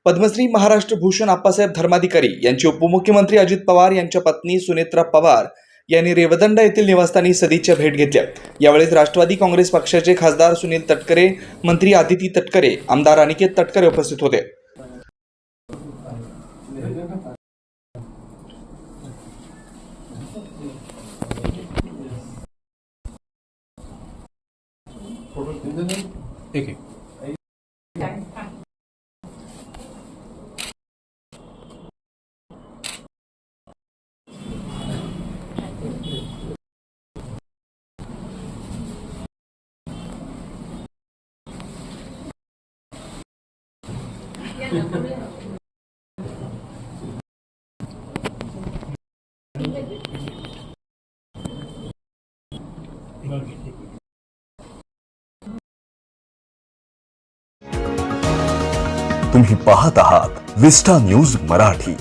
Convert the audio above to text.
पद्मश्री महाराष्ट्र भूषण आप्पासाहेब धर्माधिकारी यांचे उपमुख्यमंत्री अजित पवार यांच्या पत्नी सुनेत्रा पवार यांनी रेवदंडा येथील निवासस्थानी सदिच्छा भेट घेतल्या। यावेळी राष्ट्रवादी काँग्रेस पक्षाचे खासदार सुनील तटकरे, मंत्री आदिती तटकरे, आमदार अनिकेत तटकरे उपस्थित होते। तुम्ही पाहत आहात विस्टा न्यूज मराठी।